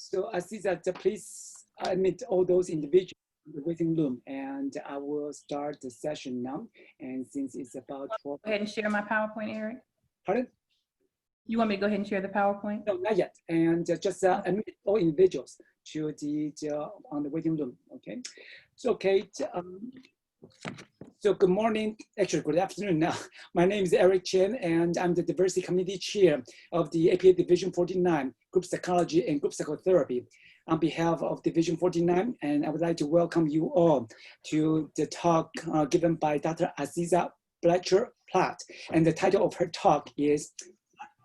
So Aziza, please admit all those individuals in the waiting room, and I will start the session now. And since it's about 12. Go ahead and share my PowerPoint, Eric. Pardon? You want me to go ahead and share the PowerPoint? No, not yet. And just admit all individuals to the on the waiting room. Okay. So Kate. So good morning, actually good afternoon now. My name is Eric Chen, and I'm the Diversity Committee Chair of the APA Division 49, Group Psychology and Group Psychotherapy. On behalf of Division 49, and I would like to welcome you all to the talk given by Dr. Aziza Platt. And the title of her talk is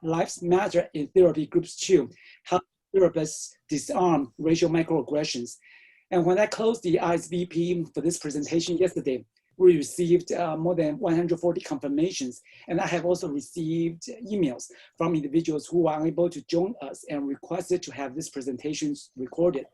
Lives Matter in Therapy Groups 2, How Therapists Disarm Racial Microaggressions. And when I closed the RSVP for this presentation yesterday, we received more than 140 confirmations. And I have also received emails from individuals who are unable to join us and requested to have this presentation recorded.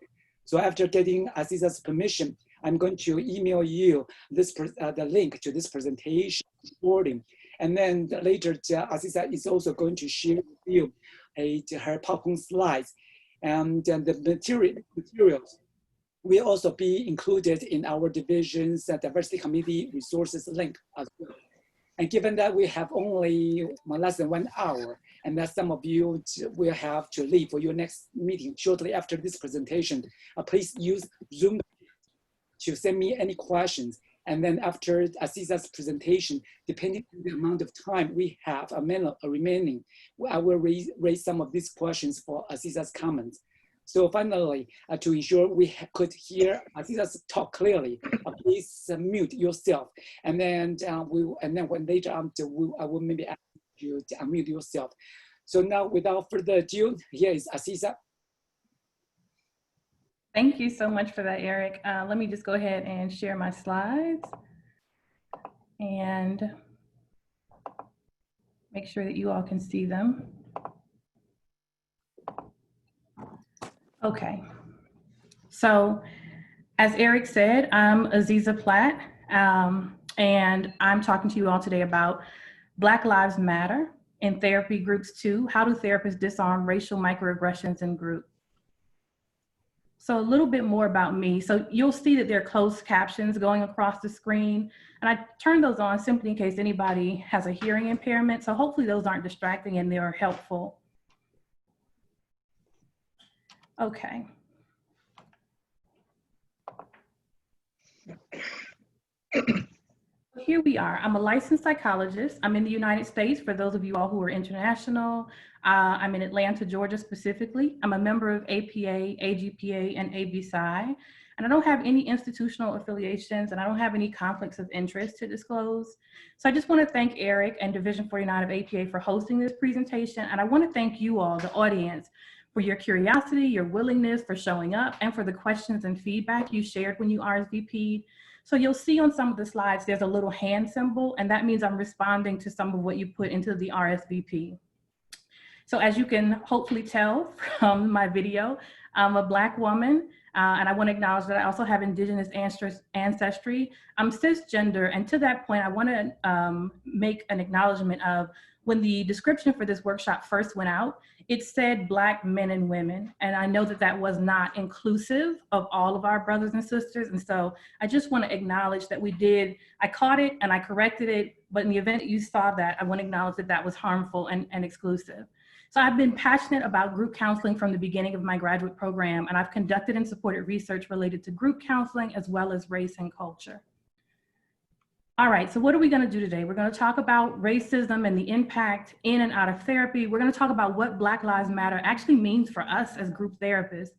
So after getting Aziza's permission, I'm going to email you this the link to this presentation recording. And then later, Aziza is also going to share with you her PowerPoint slides. And the materials will also be included in our division's diversity committee resources link as well. And given that we have only less than 1 hour, and that some of you will have to leave for your next meeting shortly after this presentation, please use Zoom to send me any questions. And then after Aziza's presentation, depending on the amount of time we have remaining, I will raise some of these questions for Aziza's comments. So finally, to ensure we could hear Aziza's talk clearly, please mute yourself. And then when later on, I will maybe ask you to unmute yourself. So now, without further ado, here is Aziza. Thank you so much for that, Eric. Let me just go ahead and share my slides and make sure that you all can see them. Okay, so as Eric said, I'm Aziza Platt, and I'm talking to you all today about Black Lives Matter in Therapy Groups 2, How Do Therapists Disarm Racial Microaggressions in Group? So a little bit more about me. So you'll see that there are closed captions going across the screen, and I turned those on simply in case anybody has a hearing impairment. So hopefully those aren't distracting and they are helpful. Okay. Here we are. I'm a licensed psychologist. I'm in the United States, for those of you all who are international. I'm in Atlanta, Georgia specifically. I'm a member of APA, AGPA, and ABPSI. And I don't have any institutional affiliations, and I don't have any conflicts of interest to disclose. So I just want to thank Eric and Division 49 of APA for hosting this presentation. And I want to thank you all, the audience, for your curiosity, your willingness, for showing up, and for the questions and feedback you shared when you RSVP'd. So you'll see on some of the slides, there's a little hand symbol, and that means I'm responding to some of what you put into the RSVP. So as you can hopefully tell from my video, I'm a Black woman, and I want to acknowledge that I also have Indigenous ancestry. I'm cisgender, and to that point, I want to make an acknowledgement of when the description for this workshop first went out, it said Black men and women. And I know that that was not inclusive of all of our brothers and sisters. And so I just want to acknowledge that I caught it and I corrected it, but in the event that you saw that, I want to acknowledge that that was harmful and exclusive. So I've been passionate about group counseling from the beginning of my graduate program, and I've conducted and supported research related to group counseling as well as race and culture. All right, so what are we going to do today? We're going to talk about racism and the impact in and out of therapy. We're going to talk about what Black Lives Matter actually means for us as group therapists,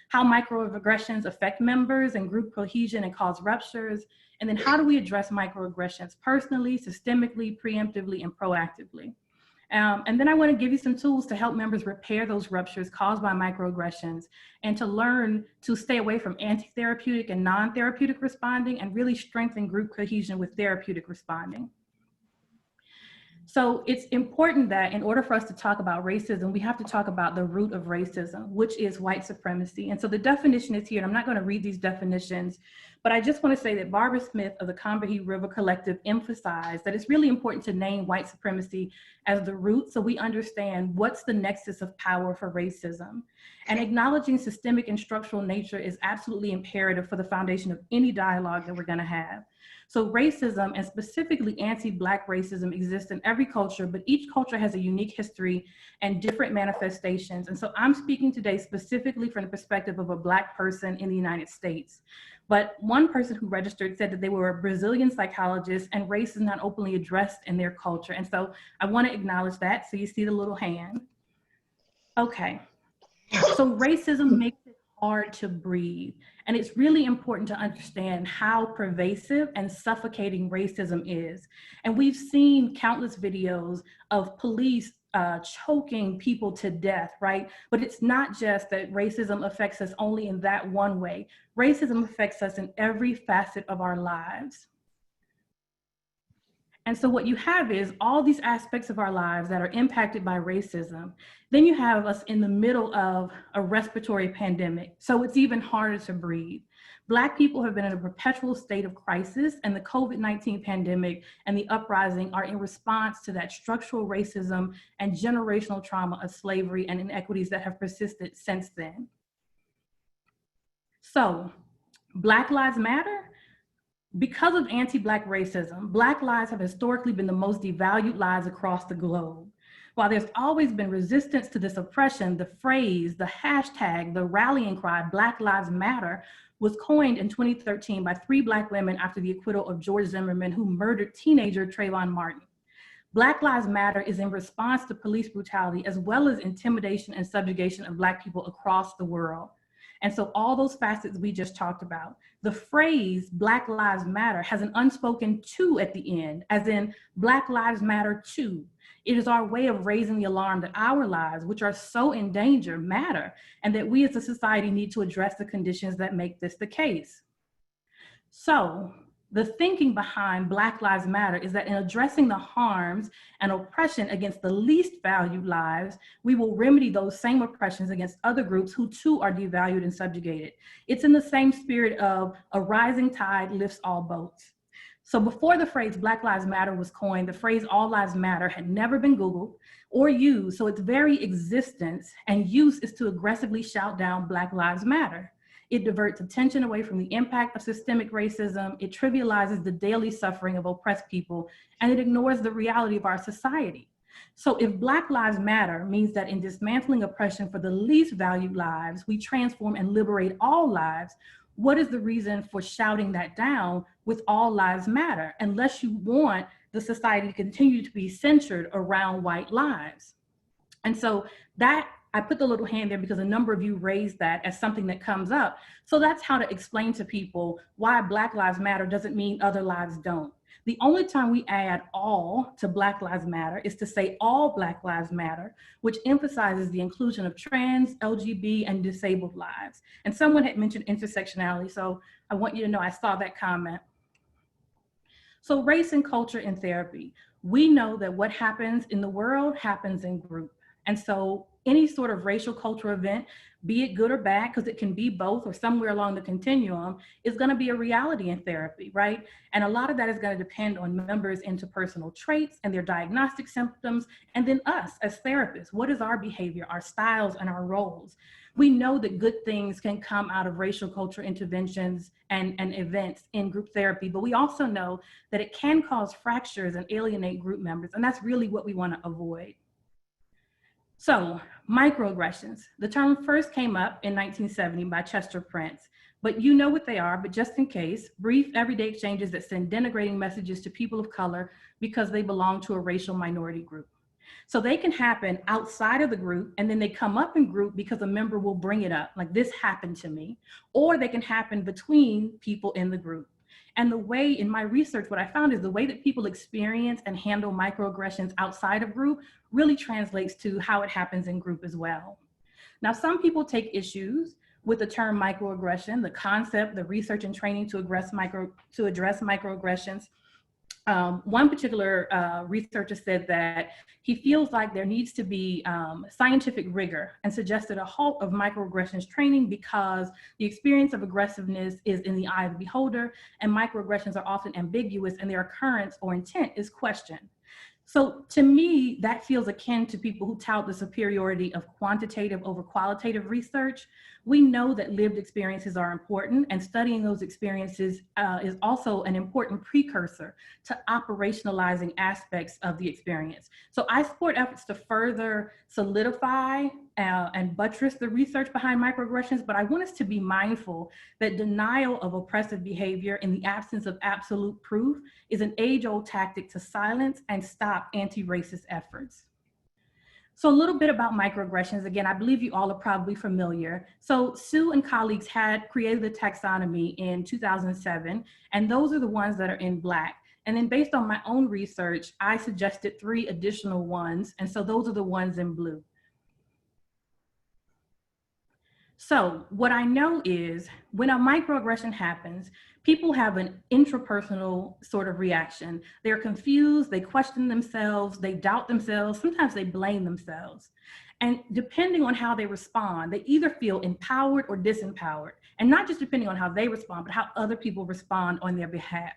how microaggressions affect members and group cohesion and cause ruptures, and then how do we address microaggressions personally, systemically, preemptively, and proactively. And then I want to give you some tools to help members repair those ruptures caused by microaggressions and to learn to stay away from anti-therapeutic and non-therapeutic responding and really strengthen group cohesion with therapeutic responding. So it's important that in order for us to talk about racism, we have to talk about the root of racism, which is white supremacy. And so the definition is here, and I'm not going to read these definitions, But I just want to say that Barbara Smith of the Combahee River Collective emphasized that it's really important to name white supremacy as the root so we understand what's the nexus of power for racism. And acknowledging systemic and structural nature is absolutely imperative for the foundation of any dialogue that we're going to have. So racism, and specifically anti-Black racism, exists in every culture, but each culture has a unique history and different manifestations. And so I'm speaking today specifically from the perspective of a Black person in the United States. But one person who registered said that they were a Brazilian psychologist and race is not openly addressed in their culture. And so I want to acknowledge that. So you see the little hand. Okay. So racism makes it hard to breathe. And it's really important to understand how pervasive and suffocating racism is. And we've seen countless videos of police choking people to death, right? But it's not just that racism affects us only in that one way. Racism affects us in every facet of our lives. And so what you have is all these aspects of our lives that are impacted by racism. Then you have us in the middle of a respiratory pandemic. So it's even harder to breathe. Black people have been in a perpetual state of crisis, and the COVID-19 pandemic and the uprising are in response to that structural racism and generational trauma of slavery and inequities that have persisted since then. So, Black Lives Matter? Because of anti-Black racism, Black lives have historically been the most devalued lives across the globe. While there's always been resistance to this oppression, the phrase, the hashtag, the rallying cry, Black Lives Matter, was coined in 2013 by 3 Black women after the acquittal of George Zimmerman, who murdered teenager Trayvon Martin. Black Lives Matter is in response to police brutality, as well as intimidation and subjugation of Black people across the world. And so all those facets we just talked about. The phrase Black Lives Matter has an unspoken "to" at the end, as in Black Lives Matter too. It is our way of raising the alarm that our lives, which are so in danger, matter, and that we as a society need to address the conditions that make this the case. So, the thinking behind Black Lives Matter is that in addressing the harms and oppression against the least valued lives, we will remedy those same oppressions against other groups who too are devalued and subjugated. It's in the same spirit of a rising tide lifts all boats. So before the phrase Black Lives Matter was coined, the phrase All Lives Matter had never been Googled or used, so its very existence and use is to aggressively shout down Black Lives Matter. It diverts attention away from the impact of systemic racism, it trivializes the daily suffering of oppressed people, and it ignores the reality of our society. So if Black Lives Matter means that in dismantling oppression for the least valued lives, we transform and liberate all lives, what is the reason for shouting that down with All Lives Matter, unless you want the society to continue to be centered around white lives? And so that, I put the little hand there because a number of you raised that as something that comes up. So that's how to explain to people why Black Lives Matter doesn't mean other lives don't. The only time we add all to Black Lives Matter is to say all Black Lives Matter, which emphasizes the inclusion of trans, LGBT, and disabled lives. And someone had mentioned intersectionality, so I want you to know I saw that comment. So race and culture in therapy. We know that what happens in the world happens in group. And so any sort of racial cultural event, be it good or bad, because it can be both or somewhere along the continuum, is going to be a reality in therapy, right? And a lot of that is going to depend on members' interpersonal traits and their diagnostic symptoms, and then us as therapists. What is our behavior, our styles, and our roles? We know that good things can come out of racial culture interventions and events in group therapy, but we also know that it can cause fractures and alienate group members, and that's really what we want to avoid. So, microaggressions. The term first came up in 1970 by Chester Prince, but you know what they are, but just in case, brief everyday exchanges that send denigrating messages to people of color because they belong to a racial minority group. So they can happen outside of the group, and then they come up in group because a member will bring it up, like this happened to me, or they can happen between people in the group. And the way, in my research, what I found is the way that people experience and handle microaggressions outside of group really translates to how it happens in group as well. Now, some people take issues with the term microaggression, the concept, the research and training to address microaggressions. One particular researcher said that he feels like there needs to be scientific rigor and suggested a halt of microaggressions training because the experience of aggressiveness is in the eye of the beholder, and microaggressions are often ambiguous and their occurrence or intent is questioned. So to me, that feels akin to people who tout the superiority of quantitative over qualitative research. We know that lived experiences are important, and studying those experiences is also an important precursor to operationalizing aspects of the experience. So I support efforts to further solidify and buttress the research behind microaggressions, but I want us to be mindful that denial of oppressive behavior in the absence of absolute proof is an age-old tactic to silence and stop anti-racist efforts. So a little bit about microaggressions. Again, I believe you all are probably familiar. So Sue and colleagues had created a taxonomy in 2007, and those are the ones that are in Black. And then based on my own research, I suggested 3 additional ones, and so those are the ones in blue. So what I know is when a microaggression happens, people have an intrapersonal sort of reaction. They're confused, they question themselves, they doubt themselves, sometimes they blame themselves. And depending on how they respond, they either feel empowered or disempowered. And not just depending on how they respond, but how other people respond on their behalf.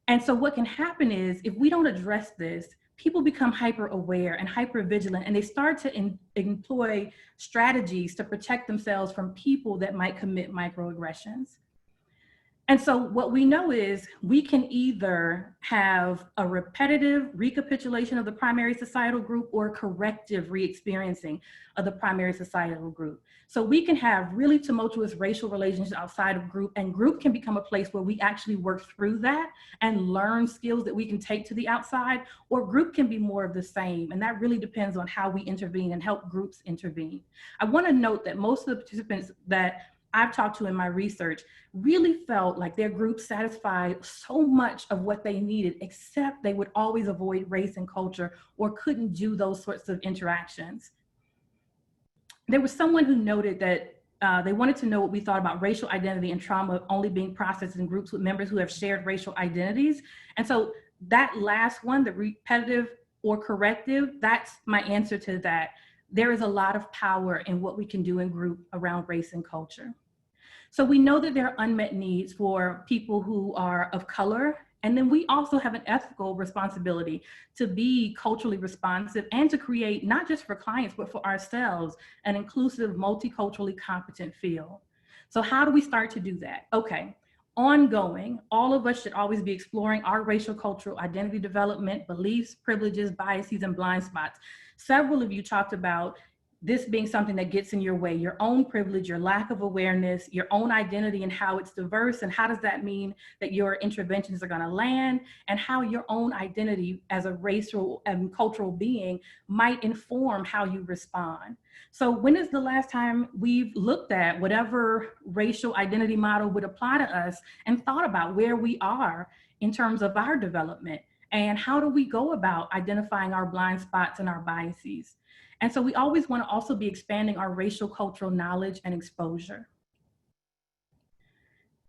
And so what can happen is if we don't address this, people become hyper aware and hyper vigilant, and they start to employ strategies to protect themselves from people that might commit microaggressions. And so what we know is we can either have a repetitive recapitulation of the primary societal group or corrective re-experiencing of the primary societal group. So we can have really tumultuous racial relations outside of group, and group can become a place where we actually work through that and learn skills that we can take to the outside, or group can be more of the same. And that really depends on how we intervene and help groups intervene. I want to note that most of the participants that I've talked to in my research really felt like their group satisfied so much of what they needed, except they would always avoid race and culture or couldn't do those sorts of interactions. There was someone who noted that they wanted to know what we thought about racial identity and trauma only being processed in groups with members who have shared racial identities. And so that last one, the repetitive or corrective, that's my answer to that. There is a lot of power in what we can do in group around race and culture. So we know that there are unmet needs for people who are of color. And then we also have an ethical responsibility to be culturally responsive and to create, not just for clients, but for ourselves, an inclusive, multiculturally competent field. So how do we start to do that? Okay, ongoing, all of us should always be exploring our racial cultural identity development, beliefs, privileges, biases, and blind spots. Several of you talked about this being something that gets in your way, your own privilege, your lack of awareness, your own identity and how it's diverse, and how does that mean that your interventions are gonna land, and how your own identity as a racial and cultural being might inform how you respond. So when is the last time we've looked at whatever racial identity model would apply to us and thought about where we are in terms of our development, and how do we go about identifying our blind spots and our biases? And so we always want to also be expanding our racial cultural knowledge and exposure.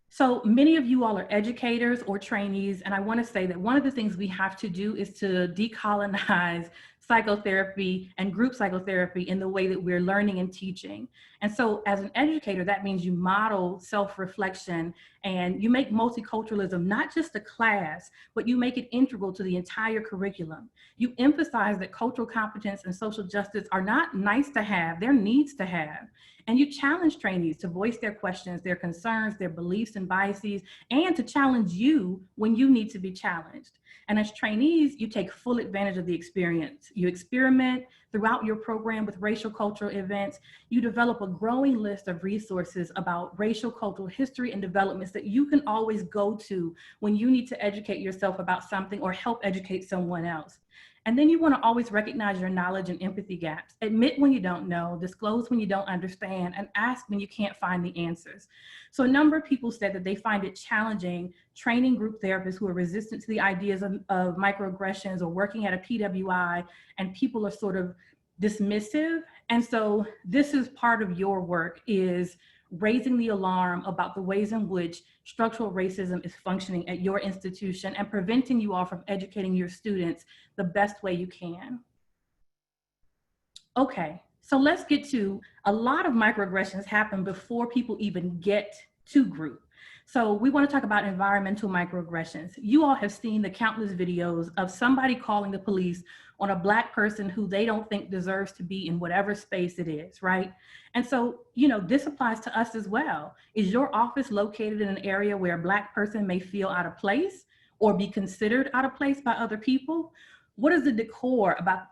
So many of you all are educators or trainees, and I want to say that one of the things we have to do is to decolonize psychotherapy and group psychotherapy in the way that we're learning and teaching. And so as an educator, that means you model self-reflection and you make multiculturalism not just a class, but you make it integral to the entire curriculum. You emphasize that cultural competence and social justice are not nice to have, they're needs to have. And you challenge trainees to voice their questions, their concerns, their beliefs and biases, and to challenge you when you need to be challenged. And as trainees, you take full advantage of the experience. You experiment throughout your program with racial cultural events. You develop a growing list of resources about racial cultural history and developments that you can always go to when you need to educate yourself about something or help educate someone else. And then you want to always recognize your knowledge and empathy gaps. Admit when you don't know, disclose when you don't understand, and ask when you can't find the answers. So a number of people said that they find it challenging training group therapists who are resistant to the ideas of microaggressions or working at a PWI, and people are sort of dismissive. And so this is part of your work, is raising the alarm about the ways in which structural racism is functioning at your institution and preventing you all from educating your students the best way you can. Okay, so let's get to a lot of microaggressions happen before people even get to group. So we want to talk about environmental microaggressions. You all have seen the countless videos of somebody calling the police on a Black person who they don't think deserves to be in whatever space it is, right? And so, you know, this applies to us as well. Is your office located in an area where a Black person may feel out of place or be considered out of place by other people? What does the decor about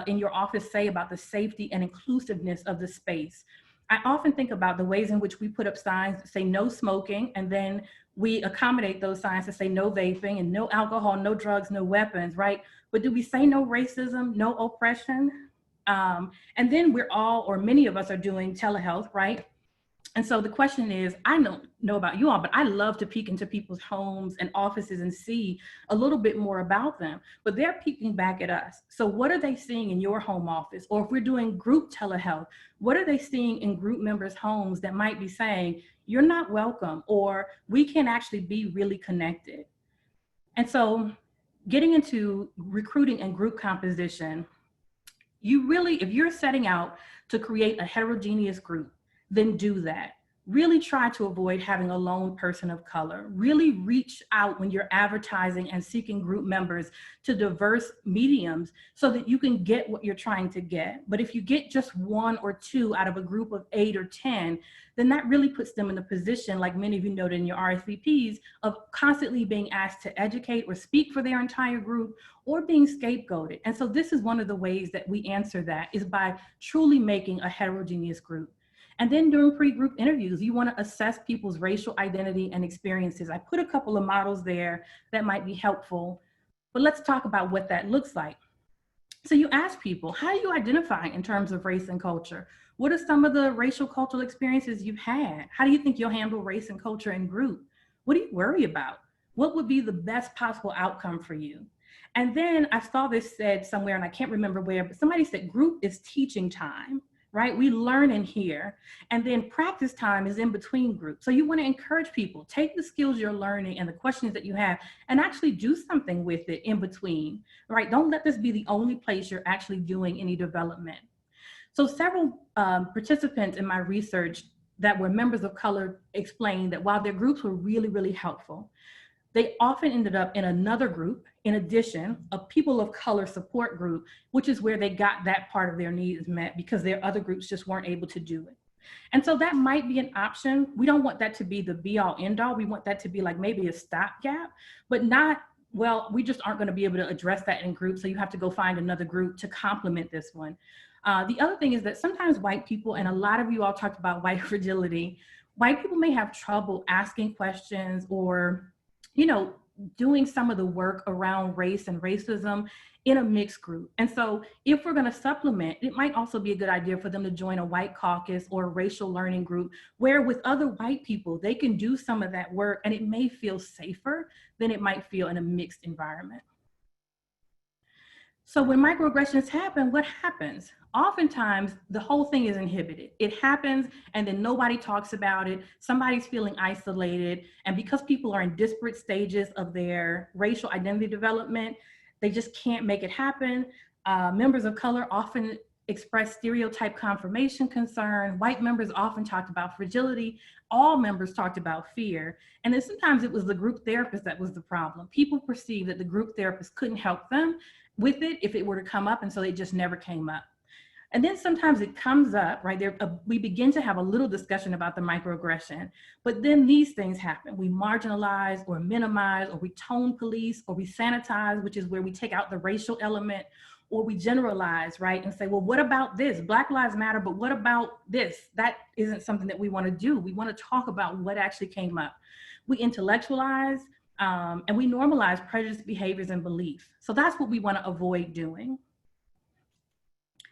in your office say about the safety and inclusiveness of the space? I often think about the ways in which we put up signs that say no smoking, and then we accommodate those signs to say no vaping and no alcohol, no drugs, no weapons, right? But do we say no racism, no oppression? And then we're all, or many of us are doing telehealth, right? And so the question is, I don't know about you all, but I love to peek into people's homes and offices and see a little bit more about them, but they're peeking back at us. So what are they seeing in your home office? Or if we're doing group telehealth, what are they seeing in group members' homes that might be saying, you're not welcome, or we can actually be really connected? And so getting into recruiting and group composition, you really, if you're setting out to create a heterogeneous group, then do that. Really try to avoid having a lone person of color. Really reach out when you're advertising and seeking group members to diverse mediums so that you can get what you're trying to get. But if you get just 1 or 2 out of a group of 8 or 10, then that really puts them in a position, like many of you noted in your RSVPs, of constantly being asked to educate or speak for their entire group or being scapegoated. And so this is one of the ways that we answer that, is by truly making a heterogeneous group. And then during pre-group interviews, you want to assess people's racial identity and experiences. I put a couple of models there that might be helpful, but let's talk about what that looks like. So you ask people, how do you identify in terms of race and culture? What are some of the racial cultural experiences you've had? How do you think you'll handle race and culture in group? What do you worry about? What would be the best possible outcome for you? And then I saw this said somewhere, and I can't remember where, but somebody said group is teaching time. Right? We learn in here, and then practice time is in between groups. So you want to encourage people, take the skills you're learning and the questions that you have and actually do something with it in between, right? Don't let this be the only place you're actually doing any development. So several participants in my research that were members of color explained that while their groups were really, really helpful, they often ended up in another group, in addition, a people of color support group, which is where they got that part of their needs met because their other groups just weren't able to do it. And so that might be an option. We don't want that to be the be all end all. We want that to be like maybe a stopgap, but not, well, we just aren't going to be able to address that in groups. So you have to go find another group to complement this one. The other thing is that sometimes white people, and a lot of you all talked about white fragility, white people may have trouble asking questions or, you know, doing some of the work around race and racism in a mixed group. And so if we're going to supplement, it might also be a good idea for them to join a white caucus or a racial learning group where with other white people, they can do some of that work and it may feel safer than it might feel in a mixed environment. So when microaggressions happen, what happens? Oftentimes, the whole thing is inhibited. It happens and then nobody talks about it. Somebody's feeling isolated. And because people are in disparate stages of their racial identity development, they just can't make it happen. Members of color often express stereotype confirmation concern. White members often talked about fragility. All members talked about fear. And then sometimes it was the group therapist that was the problem. People perceived that the group therapist couldn't help them with it if it were to come up, and so it just never came up. And then sometimes it comes up, right? We begin to have a little discussion about the microaggression, but then these things happen. We marginalize or minimize, or we tone police, or we sanitize, which is where we take out the racial element, or we generalize, right? And say, well, what about this? Black Lives Matter, but what about this? That isn't something that we want to do. We want to talk about what actually came up. We intellectualize, and we normalize prejudiced behaviors and beliefs. So that's what we want to avoid doing.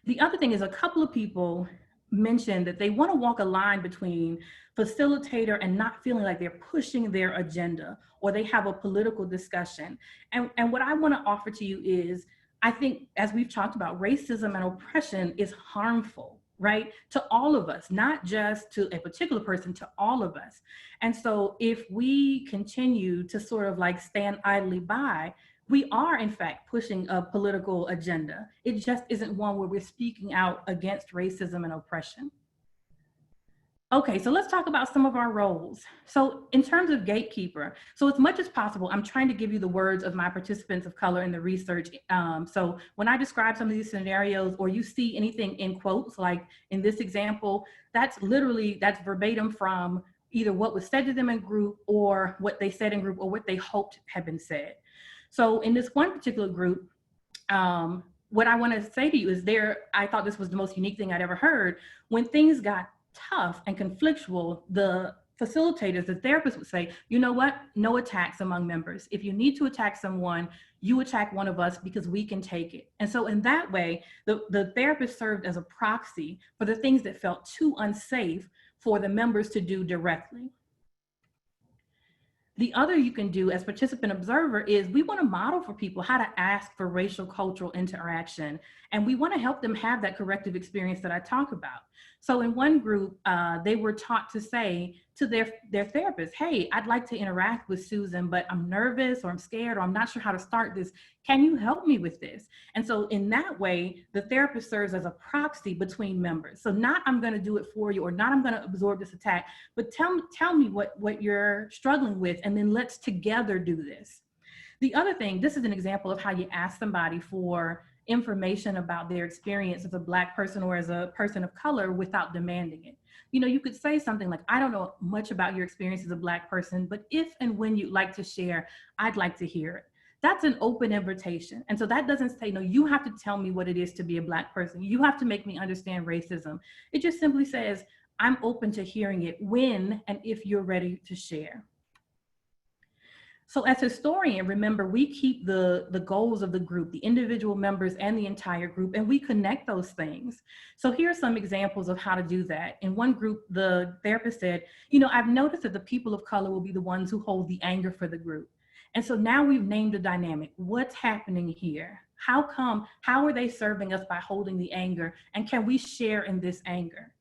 The other thing is a couple of people mentioned that they want to walk a line between facilitator and not feeling like they're pushing their agenda or they have a political discussion. And what I want to offer to you is, I think, as we've talked about, racism and oppression is harmful, right? To all of us, not just to a particular person, to all of us. And so if we continue to sort of like stand idly by, we are in fact pushing a political agenda. It just isn't one where we're speaking out against racism and oppression. Okay, so let's talk about some of our roles. So in terms of gatekeeper, so as much as possible, I'm trying to give you the words of my participants of color in the research. So when I describe some of these scenarios, or you see anything in quotes, like in this example, that's verbatim from either what was said to them in group, or what they said in group, or what they hoped had been said. So in this one particular group, what I want to say to you is I thought this was the most unique thing I'd ever heard. When things got tough and conflictual, the facilitators, the therapists would say, you know what, no attacks among members. If you need to attack someone, you attack one of us because we can take it. And so in that way, the therapist served as a proxy for the things that felt too unsafe for the members to do directly. The other you can do as participant observer is we want to model for people how to ask for racial cultural interaction. And we want to help them have that corrective experience that I talk about. So in one group, they were taught to say to their therapist, hey, I'd like to interact with Susan, but I'm nervous or I'm scared or I'm not sure how to start this. Can you help me with this? And so in that way, the therapist serves as a proxy between members. So not I'm going to do it for you, or not I'm going to absorb this attack, but tell me what you're struggling with, and then let's together do this. The other thing, this is an example of how you ask somebody for information about their experience as a Black person or as a person of color without demanding it. You know, you could say something like, I don't know much about your experience as a Black person, but if and when you'd like to share, I'd like to hear it. That's an open invitation. And so that doesn't say, no, you have to tell me what it is to be a Black person. You have to make me understand racism. It just simply says, I'm open to hearing it when and if you're ready to share. So as historian, remember, we keep the goals of the group, the individual members and the entire group, and we connect those things. So here are some examples of how to do that. In one group, the therapist said, you know, I've noticed that the people of color will be the ones who hold the anger for the group. And so now we've named a dynamic. What's happening here? How are they serving us by holding the anger? And can we share in this anger?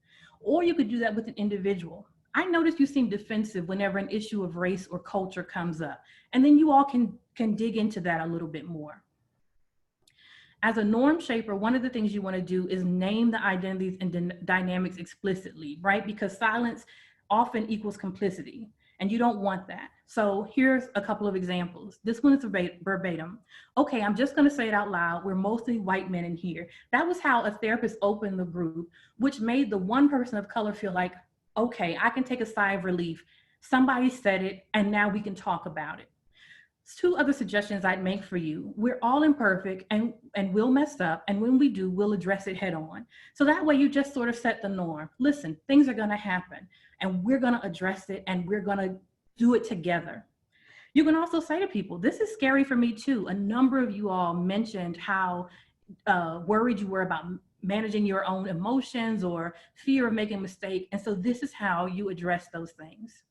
Or you could do that with an individual. I notice you seem defensive whenever an issue of race or culture comes up. And then you all can dig into that a little bit more. As a norm shaper, one of the things you want to do is name the identities and dynamics explicitly, right? Because silence often equals complicity, and you don't want that. So here's a couple of examples. This one is verbatim. Okay, I'm just going to say it out loud. We're mostly white men in here. That was how a therapist opened the group, which made the one person of color feel like, okay, I can take a sigh of relief. Somebody said it, and now we can talk about it. Two other suggestions I'd make for you. We're all imperfect and we'll mess up. And when we do, we'll address it head on. So that way you just sort of set the norm. Listen, things are going to happen and we're going to address it and we're going to do it together. You can also say to people, this is scary for me too. A number of you all mentioned how worried you were about managing your own emotions or fear of making a mistake. And so this is how you address those things.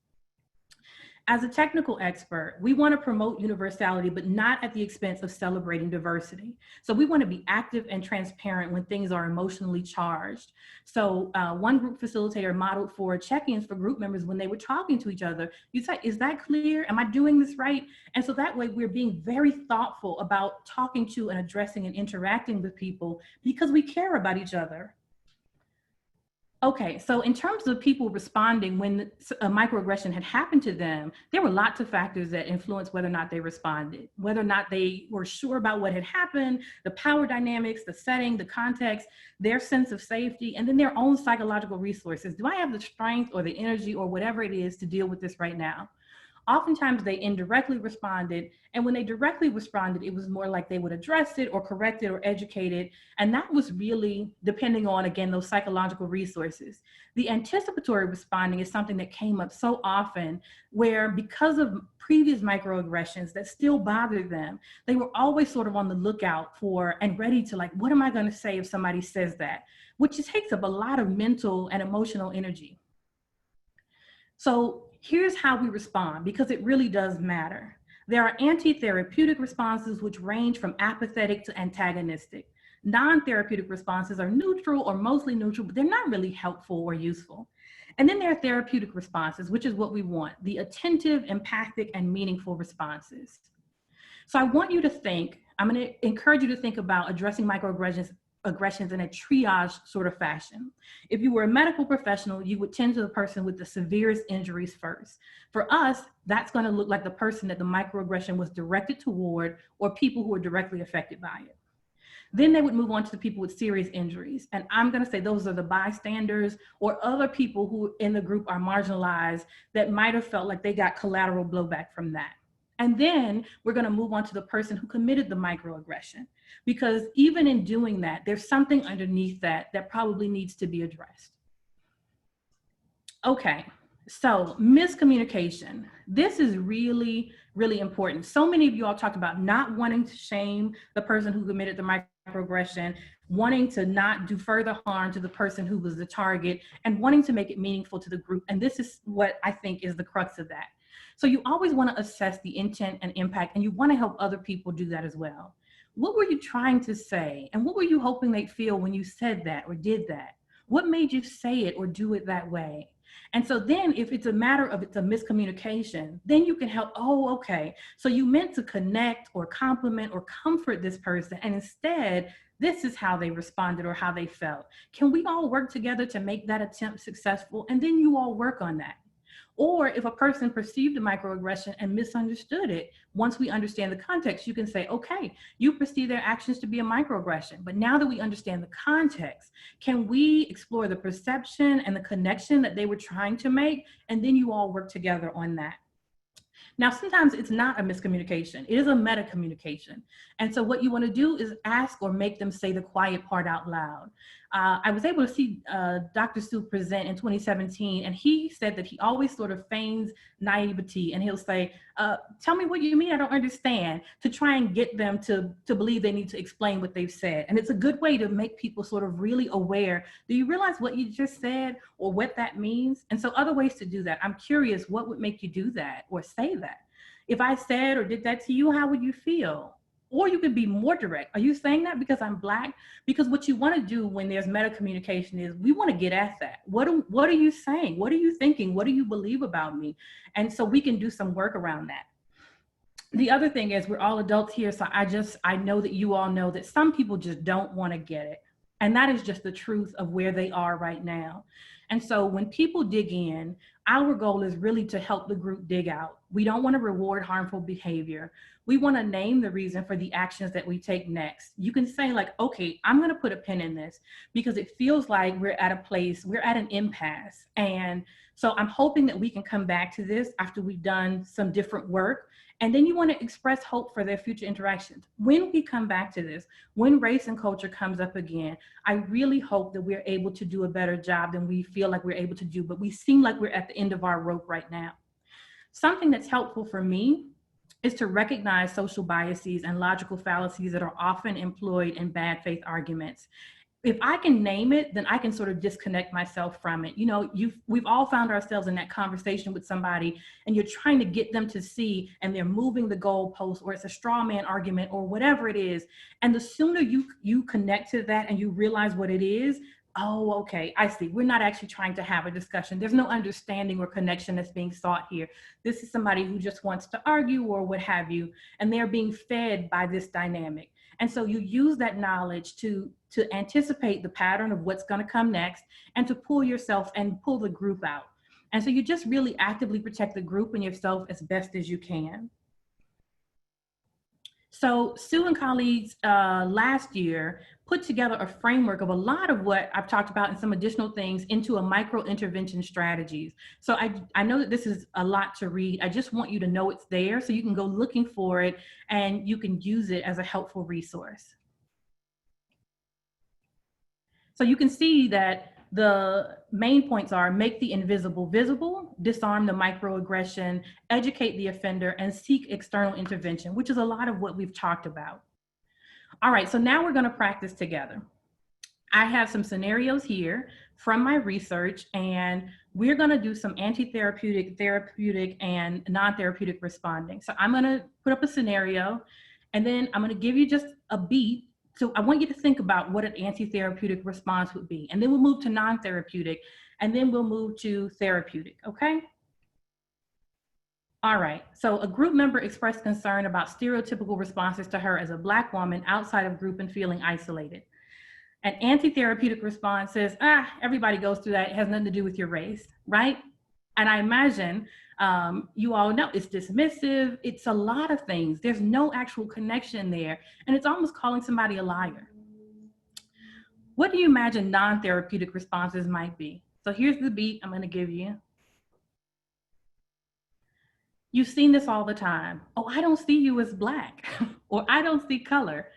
As a technical expert, we want to promote universality, but not at the expense of celebrating diversity. So we want to be active and transparent when things are emotionally charged. So one group facilitator modeled for check-ins for group members when they were talking to each other. You'd say, is that clear? Am I doing this right? And so that way we're being very thoughtful about talking to and addressing and interacting with people because we care about each other. Okay, so in terms of people responding when a microaggression had happened to them, there were lots of factors that influenced whether or not they responded, whether or not they were sure about what had happened, the power dynamics, the setting, the context, their sense of safety, and then their own psychological resources. Do I have the strength or the energy or whatever it is to deal with this right now? Oftentimes they indirectly responded, and when they directly responded, it was more like they would address it or correct it or educate it. And that was really depending on, again, those psychological resources. The anticipatory responding is something that came up so often where, because of previous microaggressions that still bothered them, they were always sort of on the lookout for and ready to, like, what am I going to say if somebody says that? Which takes up a lot of mental and emotional energy. So here's how we respond, because it really does matter. There are anti-therapeutic responses which range from apathetic to antagonistic. Non-therapeutic responses are neutral or mostly neutral, but they're not really helpful or useful. And then there are therapeutic responses, which is what we want, the attentive, empathic, and meaningful responses. So I want you to think, I'm going to encourage you to think about addressing microaggressions in a triage sort of fashion. If you were a medical professional, you would tend to the person with the severest injuries first. For us, that's going to look like the person that the microaggression was directed toward or people who are directly affected by it. Then they would move on to the people with serious injuries. And I'm going to say those are the bystanders or other people who in the group are marginalized that might have felt like they got collateral blowback from that. And then we're going to move on to the person who committed the microaggression, because even in doing that, there's something underneath that that probably needs to be addressed. Okay, so miscommunication. This is really, really important. So many of you all talked about not wanting to shame the person who committed the microaggression, wanting to not do further harm to the person who was the target, and wanting to make it meaningful to the group. And this is what I think is the crux of that. So you always want to assess the intent and impact, and you want to help other people do that as well. What were you trying to say? And what were you hoping they'd feel when you said that or did that? What made you say it or do it that way? And so then if it's a matter of it's a miscommunication, then you can help, oh, okay. So you meant to connect or compliment or comfort this person, and instead, this is how they responded or how they felt. Can we all work together to make that attempt successful? And then you all work on that. Or if a person perceived a microaggression and misunderstood it, once we understand the context, you can say, okay, you perceive their actions to be a microaggression, but now that we understand the context, can we explore the perception and the connection that they were trying to make? And then you all work together on that. Now, sometimes it's not a miscommunication, it is a meta communication. And so what you want to do is ask or make them say the quiet part out loud. I was able to see Dr. Stu present in 2017, and he said that he always sort of feigns naivety, and he'll say, tell me what you mean, I don't understand, to try and get them to believe they need to explain what they've said. And it's a good way to make people sort of really aware. Do you realize what you just said or what that means? And so other ways to do that. I'm curious, what would make you do that or say that? If I said or did that to you, how would you feel? Or you could be more direct. Are you saying that because I'm Black? Because what you want to do when there's meta communication is we want to get at that. What are you saying? What are you thinking? What do you believe about me? And so we can do some work around that. The other thing is we're all adults here. So I know that you all know that some people just don't want to get it. And that is just the truth of where they are right now. And so when people dig in, our goal is really to help the group dig out. We don't want to reward harmful behavior. We want to name the reason for the actions that we take next. You can say like, okay, I'm going to put a pin in this because it feels like we're at a place, we're at an impasse. And so I'm hoping that we can come back to this after we've done some different work. And then you want to express hope for their future interactions. When we come back to this, when race and culture comes up again, I really hope that we're able to do a better job than we feel like we're able to do, but we seem like we're at the end of our rope right now. Something that's helpful for me is to recognize social biases and logical fallacies that are often employed in bad faith arguments. If I can name it, then I can sort of disconnect myself from it. You know, we've all found ourselves in that conversation with somebody and you're trying to get them to see and they're moving the goalpost or it's a straw man argument or whatever it is. And the sooner you connect to that and you realize what it is, oh, okay, I see. We're not actually trying to have a discussion. There's no understanding or connection that's being sought here. This is somebody who just wants to argue or what have you, and they're being fed by this dynamic. And so you use that knowledge to anticipate the pattern of what's going to come next and to pull yourself and pull the group out. And so you just really actively protect the group and yourself as best as you can. So Sue and colleagues last year put together a framework of a lot of what I've talked about and some additional things into a micro intervention strategies. So I know that this is a lot to read. I just want you to know it's there so you can go looking for it and you can use it as a helpful resource. So you can see that the main points are make the invisible visible, disarm the microaggression, educate the offender, and seek external intervention, which is a lot of what we've talked about. All right, so now we're going to practice together. I have some scenarios here from my research, and we're going to do some anti-therapeutic, therapeutic, and non-therapeutic responding. So I'm going to put up a scenario, and then I'm going to give you just a beat So I want you to think about what an anti-therapeutic response would be. And then we'll move to non-therapeutic, and then we'll move to therapeutic, okay? All right, so a group member expressed concern about stereotypical responses to her as a Black woman outside of group and feeling isolated. An anti-therapeutic response says, everybody goes through that. It has nothing to do with your race, right? And I imagine you all know it's dismissive. It's a lot of things. There's no actual connection there. And it's almost calling somebody a liar. What do you imagine non-therapeutic responses might be? So here's the beat I'm going to give you. You've seen this all the time. Oh, I don't see you as Black, or I don't see color.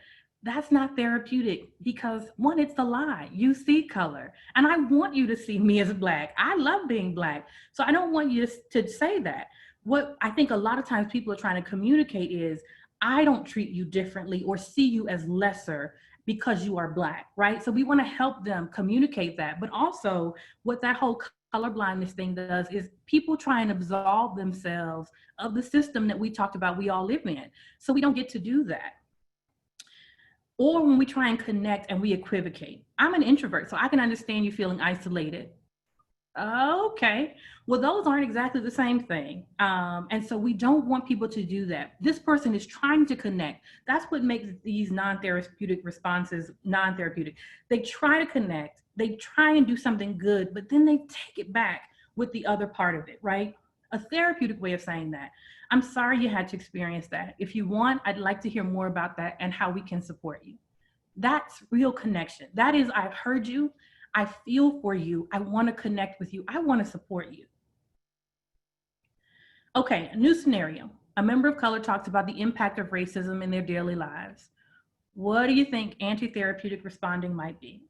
That's not therapeutic because, one, it's a lie. You see color, and I want you to see me as Black. I love being Black. So I don't want you to say that. What I think a lot of times people are trying to communicate is, I don't treat you differently or see you as lesser because you are Black, right? So we want to help them communicate that. But also what that whole colorblindness thing does is people try and absolve themselves of the system that we talked about we all live in. So we don't get to do that. Or when we try and connect and we equivocate. I'm an introvert, so I can understand you feeling isolated. Okay, well, those aren't exactly the same thing. And so we don't want people to do that. This person is trying to connect. That's what makes these non-therapeutic responses non-therapeutic. They try to connect, they try and do something good, but then they take it back with the other part of it, right? A therapeutic way of saying that. I'm sorry you had to experience that. If you want, I'd like to hear more about that and how we can support you. That's real connection. That is, I've heard you. I feel for you. I want to connect with you. I want to support you. Okay, a new scenario. A member of color talks about the impact of racism in their daily lives. What do you think anti-therapeutic responding might be?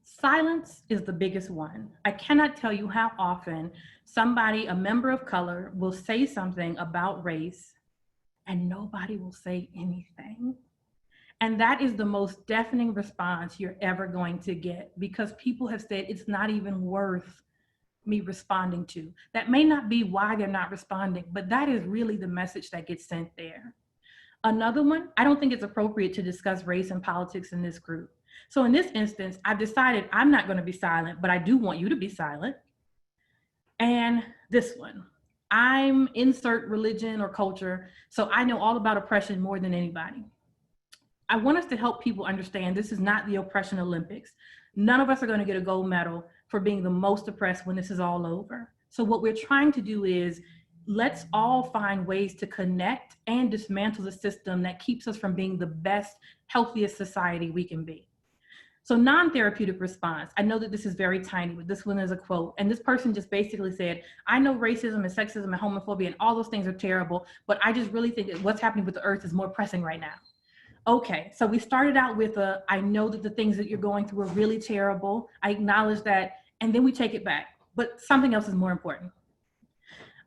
Silence is the biggest one. I cannot tell you how often somebody, a member of color, will say something about race and nobody will say anything. And that is the most deafening response you're ever going to get because people have said it's not even worth me responding to. That may not be why they're not responding, but that is really the message that gets sent there. Another one, I don't think it's appropriate to discuss race and politics in this group. So in this instance, I've decided I'm not going to be silent, but I do want you to be silent. And this one, I'm insert religion or culture, so I know all about oppression more than anybody. I want us to help people understand this is not the oppression Olympics. None of us are going to get a gold medal for being the most oppressed when this is all over. So what we're trying to do is let's all find ways to connect and dismantle the system that keeps us from being the best, healthiest society we can be. So non-therapeutic response, I know that this is very tiny, but this one is a quote. And this person just basically said, I know racism and sexism and homophobia and all those things are terrible, but I just really think that what's happening with the earth is more pressing right now. Okay, so we started out with I know that the things that you're going through are really terrible. I acknowledge that, and then we take it back, but something else is more important.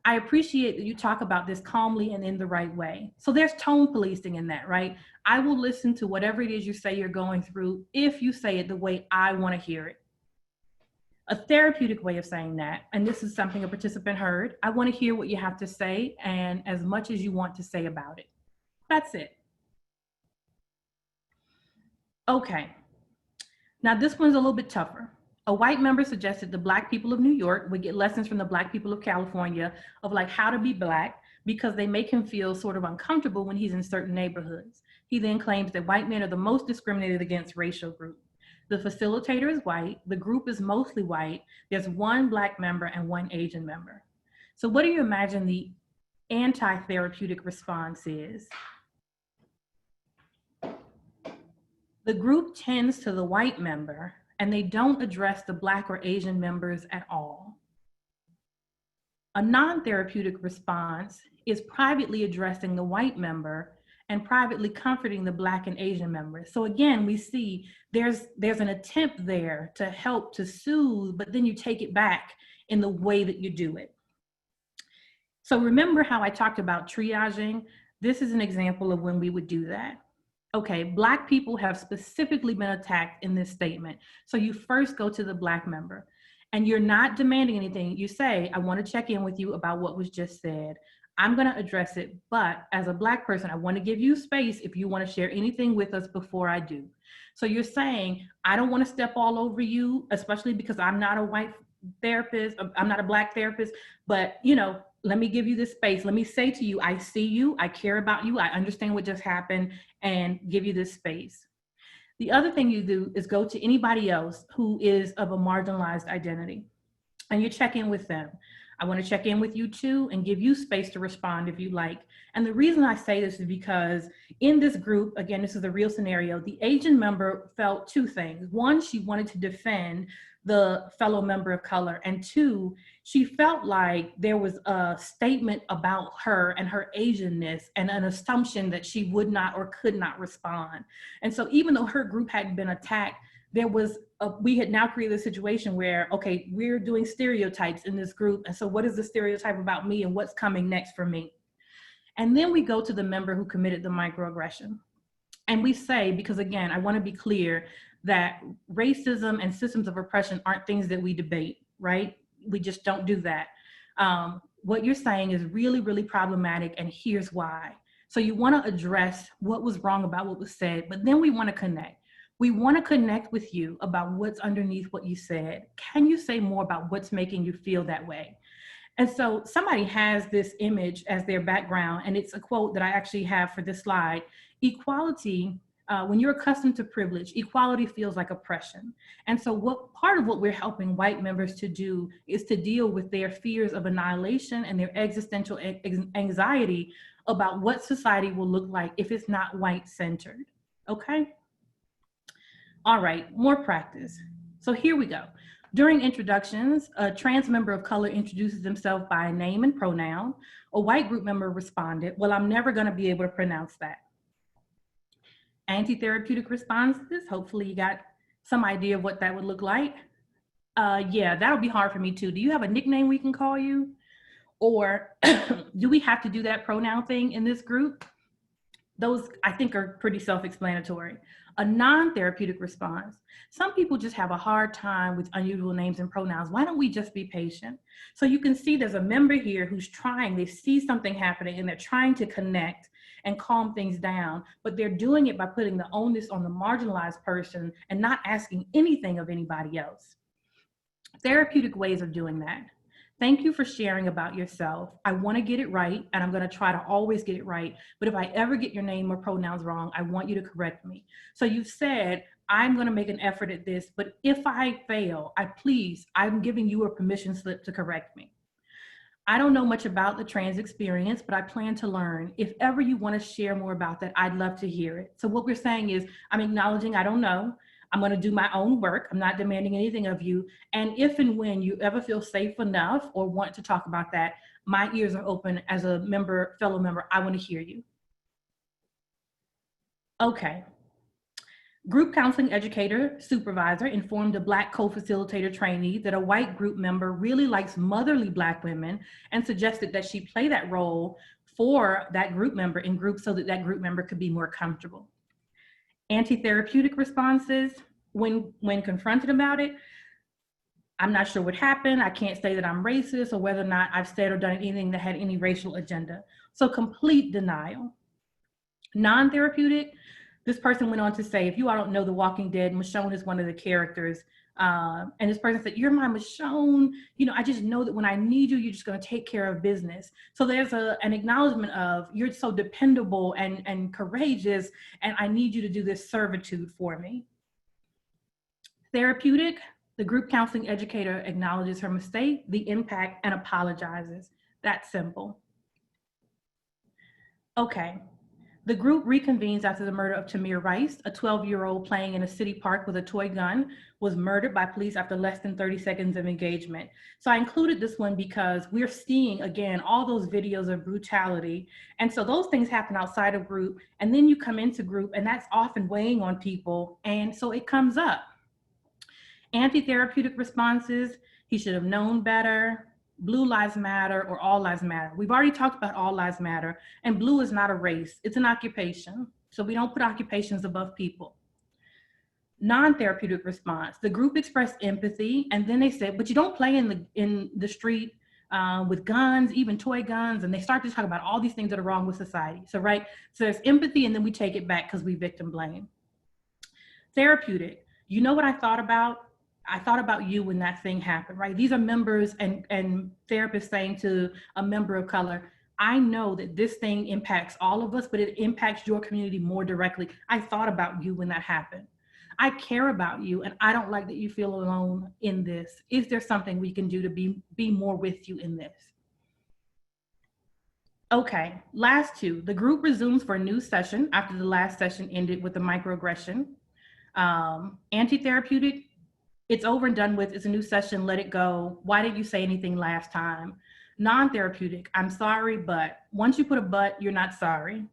I appreciate that you talk about this calmly and in the right way. So there's tone policing in that, right? I will listen to whatever it is you say you're going through if you say it the way I want to hear it. A therapeutic way of saying that, and this is something a participant heard, I want to hear what you have to say and as much as you want to say about it. That's it. Okay, now this one's a little bit tougher. A white member suggested the Black people of New York would get lessons from the Black people of California of like how to be Black because they make him feel sort of uncomfortable when he's in certain neighborhoods. He then claims that white men are the most discriminated against racial group. The facilitator is white, the group is mostly white, there's one Black member and one Asian member. So what do you imagine the anti-therapeutic response is? The group tends to the white member and they don't address the Black or Asian members at all. A non-therapeutic response is privately addressing the white member and privately comforting the Black and Asian members. So again, we see there's an attempt there to help, to soothe, but then you take it back in the way that you do it. So remember how I talked about triaging? This is an example of when we would do that. Okay, Black people have specifically been attacked in this statement. So you first go to the Black member and you're not demanding anything. You say, I want to check in with you about what was just said. I'm going to address it, but as a Black person, I want to give you space if you want to share anything with us before I do. So you're saying, I don't want to step all over you, especially because I'm not a white therapist, I'm not a Black therapist, but let me give you this space. Let me say to you, I see you, I care about you, I understand what just happened, and give you this space. The other thing you do is go to anybody else who is of a marginalized identity, and you check in with them. I want to check in with you too and give you space to respond if you like. And the reason I say this is because in this group, again, this is a real scenario, the Asian member felt two things. One, she wanted to defend the fellow member of color. And two, she felt like there was a statement about her and her Asianness and an assumption that she would not or could not respond. And so even though her group hadn't been attacked, we had now created a situation where, okay, we're doing stereotypes in this group. And so what is the stereotype about me and what's coming next for me? And then we go to the member who committed the microaggression. And we say, because again, I want to be clear that racism and systems of oppression aren't things that we debate, right? We just don't do that. What you're saying is really, really problematic, and here's why. So you want to address what was wrong about what was said, but then we want to connect. We want to connect with you about what's underneath what you said. Can you say more about what's making you feel that way? And so somebody has this image as their background, and it's a quote that I actually have for this slide. Equality, when you're accustomed to privilege, equality feels like oppression. And so part of what we're helping white members to do is to deal with their fears of annihilation and their existential anxiety about what society will look like if it's not white-centered, okay? All right, more practice. So here we go. During introductions, a trans member of color introduces himself by name and pronoun. A white group member responded, well, I'm never gonna be able to pronounce that. Anti-therapeutic responses, hopefully you got some idea of what that would look like. Yeah, that'll be hard for me too. Do you have a nickname we can call you? Or do we have to do that pronoun thing in this group? Those, I think, are pretty self-explanatory. A non-therapeutic response. Some people just have a hard time with unusual names and pronouns. Why don't we just be patient? So you can see there's a member here who's trying, they see something happening and they're trying to connect and calm things down, but they're doing it by putting the onus on the marginalized person and not asking anything of anybody else. Therapeutic ways of doing that. Thank you for sharing about yourself. I want to get it right, and I'm going to try to always get it right. But if I ever get your name or pronouns wrong, I want you to correct me. So you've said, I'm going to make an effort at this, but if I fail, I'm giving you a permission slip to correct me. I don't know much about the trans experience, but I plan to learn. If ever you want to share more about that, I'd love to hear it. So what we're saying is, I'm acknowledging I don't know. I'm going to do my own work. I'm not demanding anything of you. And if and when you ever feel safe enough or want to talk about that, my ears are open as a fellow member. I want to hear you. Okay. Group counseling educator supervisor informed a Black co-facilitator trainee that a white group member really likes motherly Black women and suggested that she play that role for that group member in group so that that group member could be more comfortable. Anti-therapeutic responses, when confronted about it, I'm not sure what happened. I can't say that I'm racist or whether or not I've said or done anything that had any racial agenda. So complete denial. Non-therapeutic, this person went on to say, if you all don't know The Walking Dead, Michonne is one of the characters. And this person said, you're my Michonne. I just know that when I need you, you're just going to take care of business. So there's an acknowledgement of, you're so dependable and courageous, and I need you to do this servitude for me. Therapeutic, the group counseling educator acknowledges her mistake, the impact, and apologizes. That's simple. Okay. The group reconvenes after the murder of Tamir Rice, a 12-year-old playing in a city park with a toy gun, was murdered by police after less than 30 seconds of engagement. So I included this one because we're seeing, again, all those videos of brutality. And so those things happen outside of group, and then you come into group, and that's often weighing on people, and so it comes up. Anti-therapeutic responses, he should have known better. Blue Lives Matter or All Lives Matter. We've already talked about All Lives Matter, and blue is not a race, it's an occupation. So we don't put occupations above people. Non-therapeutic response, the group expressed empathy, and then they said, but you don't play in the street with guns, even toy guns, and they start to talk about all these things that are wrong with society. So, right, so there's empathy, and then we take it back because we victim blame. Therapeutic, you know what I thought about? I thought about you when that thing happened, right? These are members and therapists saying to a member of color, I know that this thing impacts all of us, but it impacts your community more directly. I thought about you when that happened. I care about you, and I don't like that you feel alone in this. Is there something we can do to be more with you in this? Okay, last two. The group resumes for a new session after the last session ended with a microaggression. Anti-therapeutic, it's over and done with. It's a new session, let it go. Why didn't you say anything last time? Non-therapeutic, I'm sorry, but once you put a but, you're not sorry.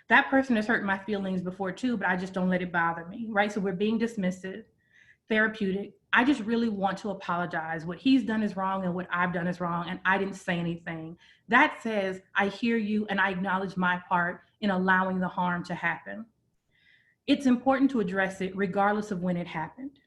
That person has hurt my feelings before too, but I just don't let it bother me, right? So we're being dismissive. Therapeutic, I just really want to apologize. What he's done is wrong and what I've done is wrong, and I didn't say anything. That says, I hear you and I acknowledge my part in allowing the harm to happen. It's important to address it regardless of when it happened.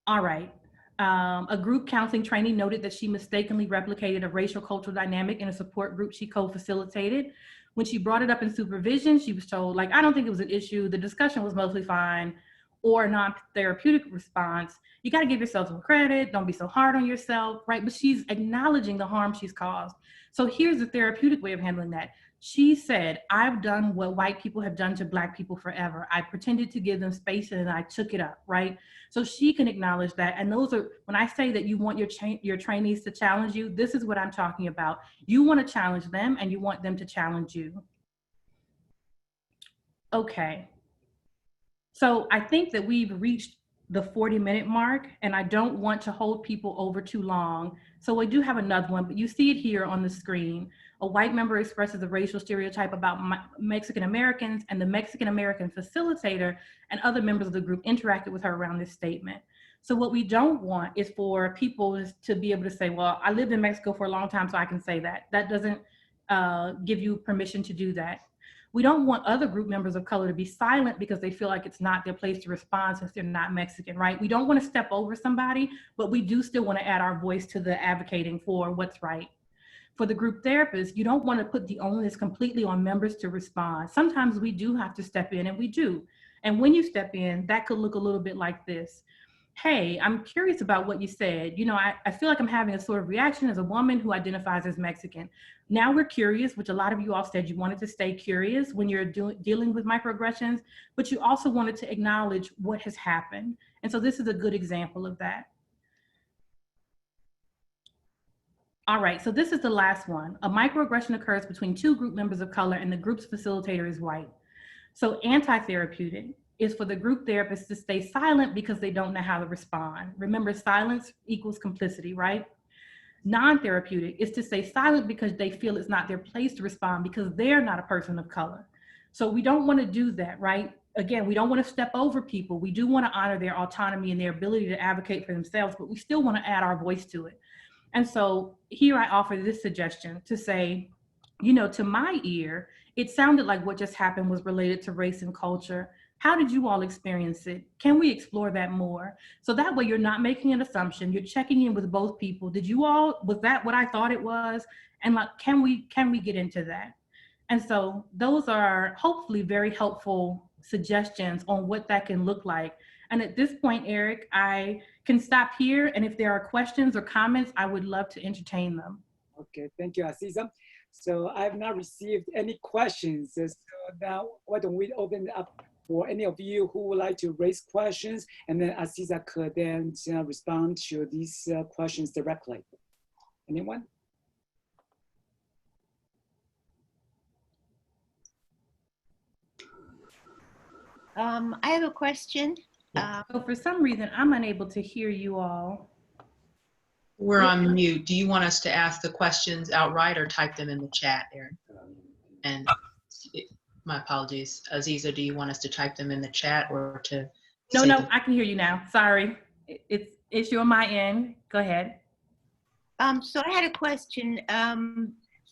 All right. A group counseling trainee noted that she mistakenly replicated a racial cultural dynamic in a support group she co-facilitated. When she brought it up in supervision, she was told, like, I don't think it was an issue. The discussion was mostly fine. Or a non-therapeutic response, you got to give yourself some credit. Don't be so hard on yourself, right? But she's acknowledging the harm she's caused. So here's the therapeutic way of handling that. She said, I've done what white people have done to Black people forever. I pretended to give them space and I took it up, right? So she can acknowledge that. And those are, when I say that you want your trainees to challenge you, this is what I'm talking about. You want to challenge them and you want them to challenge you. Okay. So I think that we've reached the 40-minute mark, and I don't want to hold people over too long. So I do have another one, but you see it here on the screen. A white member expresses a racial stereotype about Mexican Americans, and the Mexican American facilitator and other members of the group interacted with her around this statement. So what we don't want is for people to be able to say, well, I lived in Mexico for a long time, so I can say that. That doesn't give you permission to do that. We don't want other group members of color to be silent because they feel like it's not their place to respond since they're not Mexican, right? We don't want to step over somebody, but we do still want to add our voice to the advocating for what's right. For the group therapist, you don't want to put the onus completely on members to respond. Sometimes we do have to step in, and we do. And when you step in, that could look a little bit like this. Hey, I'm curious about what you said. You know, I feel like I'm having a sort of reaction as a woman who identifies as Mexican. Now we're curious, which a lot of you all said you wanted to stay curious when you're dealing with microaggressions, but you also wanted to acknowledge what has happened. And so this is a good example of that. All right, so this is the last one. A microaggression occurs between two group members of color and the group's facilitator is white. So anti-therapeutic is for the group therapist to stay silent because they don't know how to respond. Remember, silence equals complicity, right? Non-therapeutic is to stay silent because they feel it's not their place to respond because they're not a person of color. So we don't want to do that, right? Again, we don't want to step over people. We do want to honor their autonomy and their ability to advocate for themselves, but we still want to add our voice to it. And so here I offer this suggestion to say, you know, to my ear, it sounded like what just happened was related to race and culture. How did you all experience it? Can we explore that more? So that way you're not making an assumption, you're checking in with both people. Did you all, was that what I thought it was? And like, can we get into that? And so those are hopefully very helpful suggestions on what that can look like. And at this point, Eric, I can stop here. And if there are questions or comments, I would love to entertain them. Okay, thank you, Aziza. So I have not received any questions. So now why don't we open it up for any of you who would like to raise questions, and then Aziza could then respond to these questions directly. Anyone? I have a question. So for some reason, I'm unable to hear you all. We're on mute. Do you want us to ask the questions outright or type them in the chat, Aaron? And my apologies. Aziza, do you want us to type them in the chat or to? No, I can hear you now. Sorry. It's issue on my end. Go ahead. So I had a question.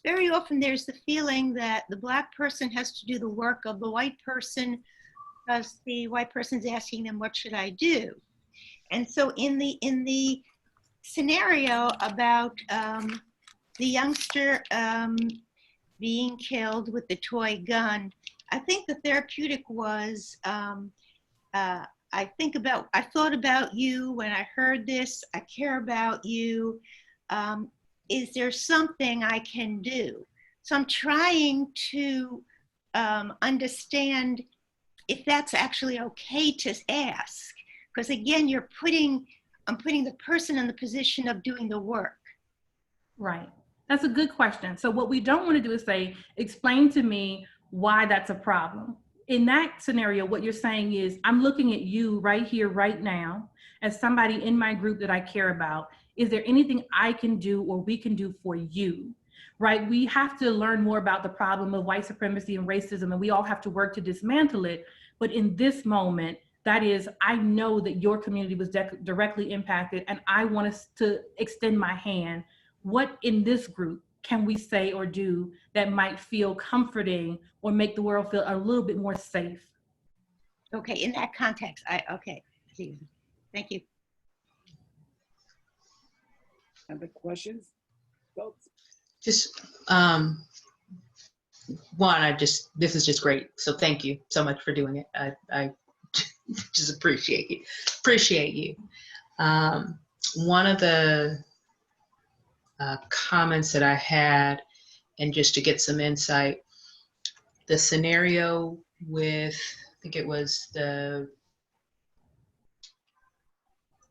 Very often there's the feeling that the Black person has to do the work of the white person because the white person's asking them, what should I do? And so in the scenario about the youngster being killed with the toy gun, I think the therapeutic was, I thought about you when I heard this. I care about you. Is there something I can do? So I'm trying to understand if that's actually okay to ask. Because again, I'm putting the person in the position of doing the work. Right. That's a good question. So what we don't want to do is say, explain to me why that's a problem. In that scenario, what you're saying is, I'm looking at you right here, right now, as somebody in my group that I care about. Is there anything I can do or we can do for you? Right? We have to learn more about the problem of white supremacy and racism, and we all have to work to dismantle it. But in this moment, that is, I know that your community was directly impacted, and I want us to extend my hand. What in this group can we say or do that might feel comforting or make the world feel a little bit more safe? Okay, in that context, okay. Thank you. Other questions? Thoughts? Just one, this is just great. So thank you so much for doing it. I just appreciate you. One of the comments that I had, and just to get some insight, the scenario with, I think it was the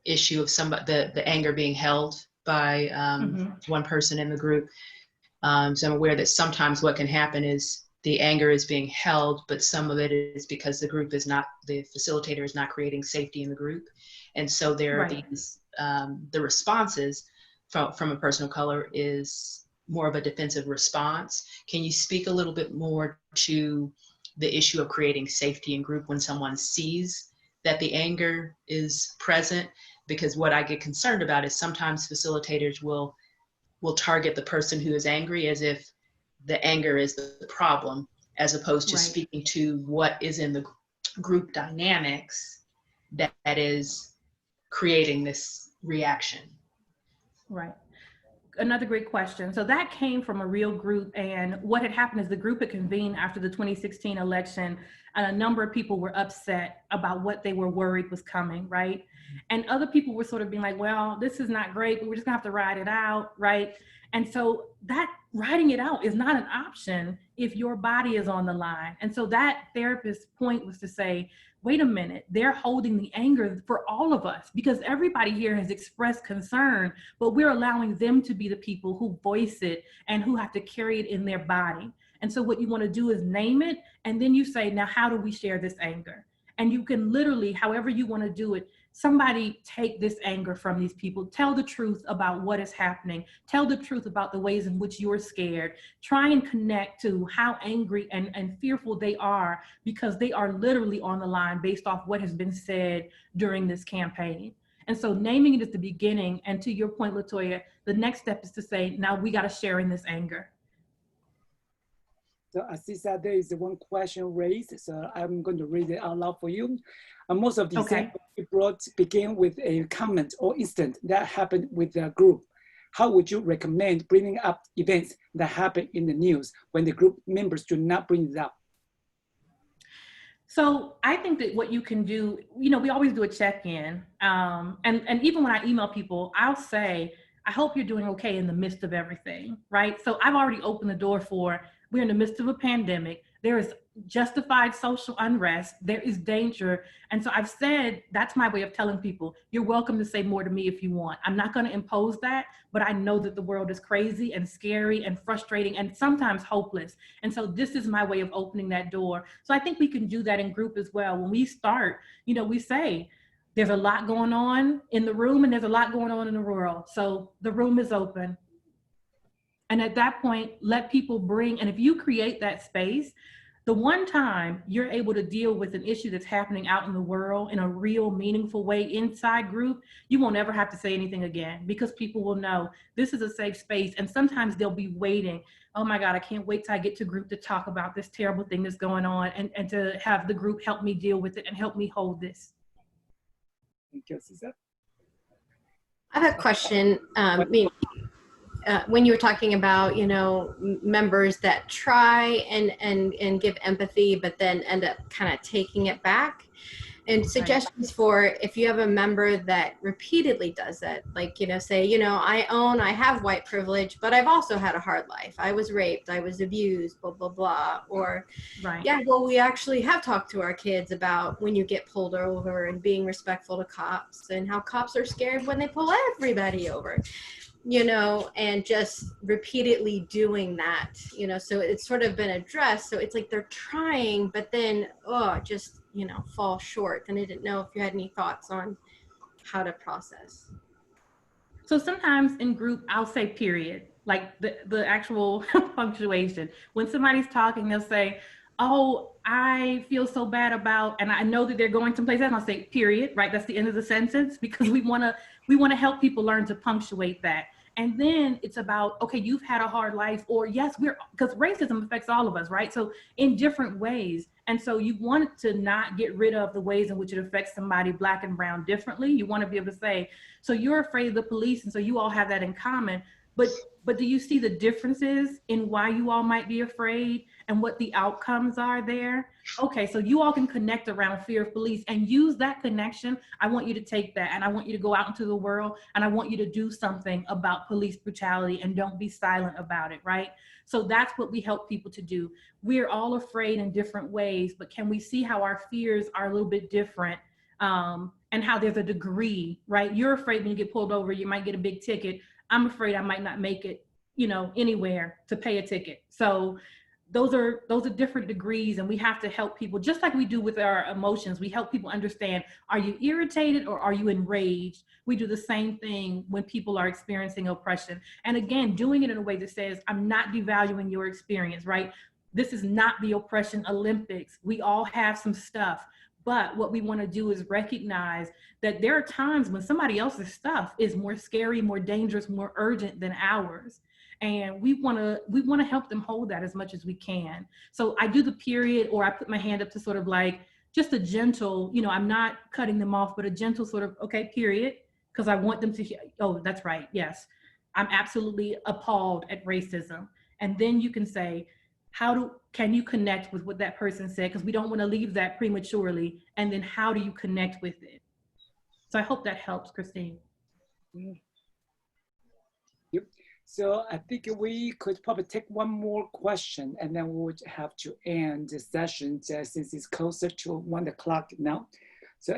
issue of the anger being held by one person in the group. So I'm aware that sometimes what can happen is the anger is being held, but some of it is because the facilitator is not creating safety in the group. And so there are these, the responses from a person of color is more of a defensive response. Can you speak a little bit more to the issue of creating safety in group when someone sees that the anger is present? Because what I get concerned about is sometimes facilitators will target the person who is angry as if the anger is the problem, as opposed to speaking to what is in the group dynamics that is creating this reaction. Right. Another great question. So that came from a real group, and what had happened is the group had convened after the 2016 election, and a number of people were upset about what they were worried was coming, right? And other people were sort of being like, well, this is not great, but we're just gonna have to ride it out, right? And so that riding it out is not an option if your body is on the line. And so that therapist's point was to say, wait a minute, they're holding the anger for all of us, because everybody here has expressed concern, but we're allowing them to be the people who voice it and who have to carry it in their body. And so what you want to do is name it, and then you say, now how do we share this anger? And you can literally, however you want to do it, somebody take this anger from these people, tell the truth about what is happening, tell the truth about the ways in which you're scared, try and connect to how angry and fearful they are, because they are literally on the line based off what has been said during this campaign. And so naming it at the beginning, and to your point, Latoya, the next step is to say, now we got to share in this anger. So Aziza, there is one question raised, so I'm going to read it out loud for you. Most of the examples you brought begin with a comment or incident that happened with the group. How would you recommend bringing up events that happen in the news when the group members do not bring it up? So I think that what you can do, we always do a check-in. And even when I email people, I'll say, I hope you're doing okay in the midst of everything, right? So I've already opened the door for, we're in the midst of a pandemic. There is justified social unrest. There is danger. And so I've said, that's my way of telling people, you're welcome to say more to me if you want. I'm not going to impose that, but I know that the world is crazy and scary and frustrating and sometimes hopeless. And so this is my way of opening that door. So I think we can do that in group as well. When we start, we say, there's a lot going on in the room and there's a lot going on in the world. So the room is open. And at that point, let people bring, and if you create that space, the one time you're able to deal with an issue that's happening out in the world in a real meaningful way inside group, you won't ever have to say anything again, because people will know this is a safe space. And sometimes they'll be waiting. Oh my God, I can't wait till I get to group to talk about this terrible thing that's going on, and to have the group help me deal with it and help me hold this. Thank you, Aziza. I have a question. When you were talking about, members that try and give empathy, but then end up kind of taking it back, and suggestions for if you have a member that repeatedly does it, like, say, I have white privilege, but I've also had a hard life. I was raped, I was abused, blah, blah, blah. Or, yeah, well, we actually have talked to our kids about when you get pulled over and being respectful to cops and how cops are scared when they pull everybody over. And just repeatedly doing that, so it's sort of been addressed. So it's like they're trying, but then, just, fall short. And I didn't know if you had any thoughts on how to process. So sometimes in group, I'll say period, like the actual punctuation. When somebody's talking, they'll say, oh, I feel so bad about, and I know that they're going someplace else, and I'll say period, right? That's the end of the sentence, because we want to help people learn to punctuate that. And then it's about, okay, you've had a hard life, or yes, because racism affects all of us, right? So in different ways. And so you want to not get rid of the ways in which it affects somebody Black and brown differently. You want to be able to say, so you're afraid of the police, and so you all have that in common. But do you see the differences in why you all might be afraid and what the outcomes are there? Okay, so you all can connect around fear of police and use that connection. I want you to take that, and I want you to go out into the world, and I want you to do something about police brutality, and don't be silent about it, right? So that's what we help people to do. We're all afraid in different ways, but can we see how our fears are a little bit different, and how there's a degree, right? You're afraid when you get pulled over, you might get a big ticket. I'm afraid I might not make it, anywhere to pay a ticket. So those are different degrees, and we have to help people, just like we do with our emotions. We help people understand, are you irritated or are you enraged? We do the same thing when people are experiencing oppression. And again, doing it in a way that says, I'm not devaluing your experience, right? This is not the oppression Olympics. We all have some stuff. But what we want to do is recognize that there are times when somebody else's stuff is more scary, more dangerous, more urgent than ours. And we want to help them hold that as much as we can. So I do the period, or I put my hand up to sort of like just a gentle, I'm not cutting them off, but a gentle sort of, okay, period. Because I want them to hear, oh, that's right. Yes, I'm absolutely appalled at racism. And then you can say, can you connect with what that person said? Because we don't want to leave that prematurely. And then how do you connect with it? So I hope that helps, Christine. Yep. So I think we could probably take one more question, and then we would have to end the session since it's closer to 1 o'clock now. So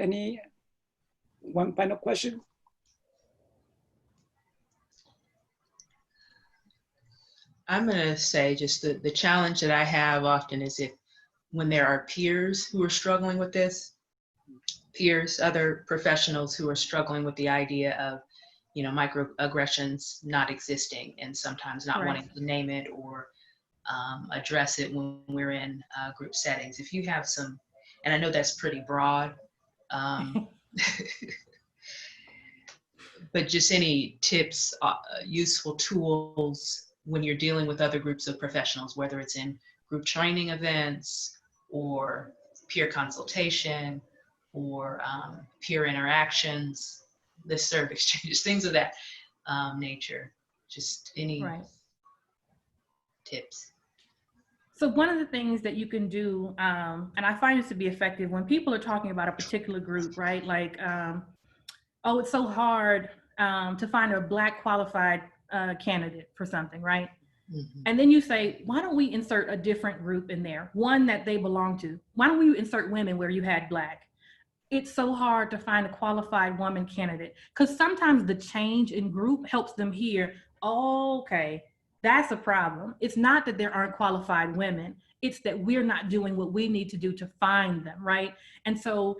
one final question? I'm going to say just the challenge that I have often is when there are peers who are struggling with this, other professionals who are struggling with the idea of, microaggressions not existing, and sometimes not wanting to name it or address it when we're in group settings. If you have some, and I know that's pretty broad, but just any tips, useful tools when you're dealing with other groups of professionals, whether it's in group training events or peer consultation or peer interactions, listserv exchanges, things of that nature. Just any tips. So one of the things that you can do, and I find this to be effective when people are talking about a particular group, right? Like, oh, it's so hard to find a Black qualified candidate for something, right? Mm-hmm. And then you say, why don't we insert a different group in there, one that they belong to? Why don't we insert women where you had Black? It's so hard to find a qualified woman candidate, because sometimes the change in group helps them hear, oh, okay, that's a problem. It's not that there aren't qualified women, it's that we're not doing what we need to do to find them, right? And so,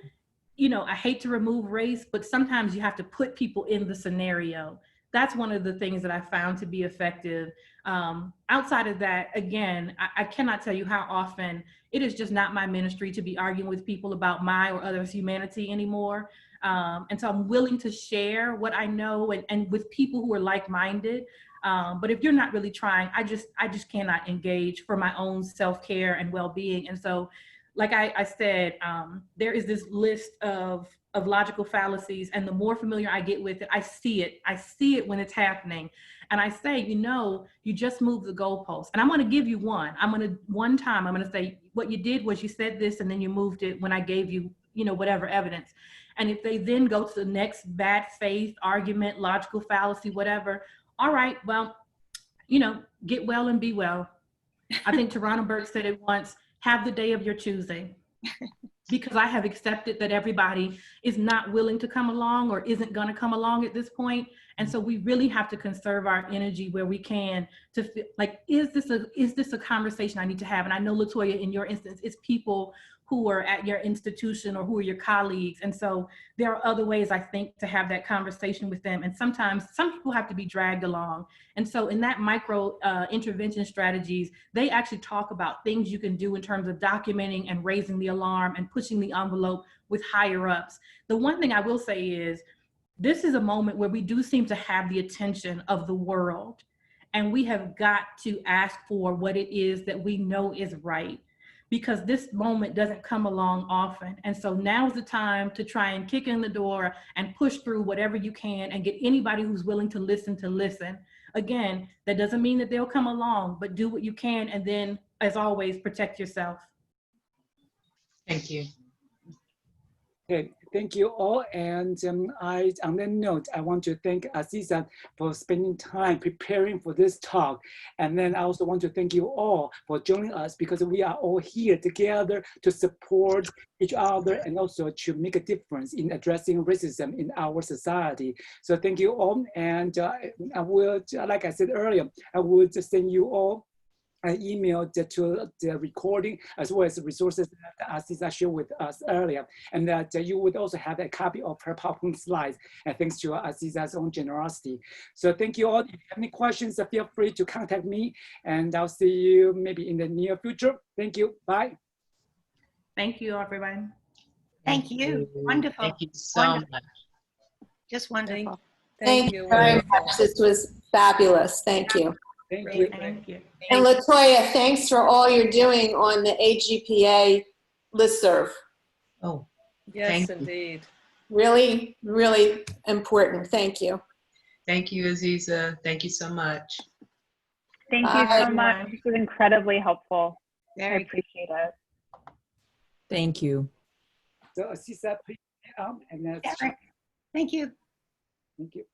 I hate to remove race, but sometimes you have to put people in the scenario. That's one of the things that I found to be effective. Outside of that, again, I cannot tell you how often it is just not my ministry to be arguing with people about my or others' humanity anymore. And so I'm willing to share what I know and with people who are like-minded. But if you're not really trying, I just cannot engage for my own self-care and well-being. And so, like I said, there is this list of of logical fallacies, and the more familiar I get with it, I see it when it's happening. And I say, you know, you just moved the goalpost. And I'm going to give you one. One time, I'm going to say, what you did was you said this, and then you moved it when I gave you, you know, whatever evidence. And if they then go to the next bad faith argument, logical fallacy, whatever, all right, well, you know, get well and be well. I think Tarana Burke said it once, have the day of your choosing. Because I have accepted that everybody is not willing to come along or isn't going to come along at this point. And so we really have to conserve our energy where we can to feel like, is this a conversation I need to have? And I know, Latoya, in your instance, it's people who are at your institution or who are your colleagues. And so there are other ways, I think, to have that conversation with them. And sometimes some people have to be dragged along. And so in that micro intervention strategies, they actually talk about things you can do in terms of documenting and raising the alarm and pushing the envelope with higher ups. The one thing I will say is, this is a moment where we do seem to have the attention of the world. And we have got to ask for what it is that we know is right, because this moment doesn't come along often. And so now's the time to try and kick in the door and push through whatever you can and get anybody who's willing to listen to listen. Again, that doesn't mean that they'll come along, but do what you can. And then, as always, protect yourself. Thank you. Okay, thank you all. And on that note, I want to thank Aziza for spending time preparing for this talk. And then I also want to thank you all for joining us, because we are all here together to support each other and also to make a difference in addressing racism in our society. So thank you all. And I will, like I said earlier, I would send you all an email to the recording, as well as the resources that Aziza shared with us earlier, and that you would also have a copy of her PowerPoint slides, and thanks to Aziza's own generosity. So thank you all. If you have any questions, feel free to contact me, and I'll see you maybe in the near future. Thank you. Bye. Thank you, everybody. Thank you. Wonderful. Thank you so much. Just wonderful. Thank you very much. This was fabulous. Thank you. Thank you. Thank you. And Latoya, thanks for all you're doing on the AGPA listserv. Oh, Yes, thank you. indeed. Really, really important. Thank you. Thank you, Aziza. Thank you so much. Thank you Bye. so much. This was incredibly helpful. I Very appreciate it. Thank you. So Aziza, please, and that's, good. Thank you. thank you.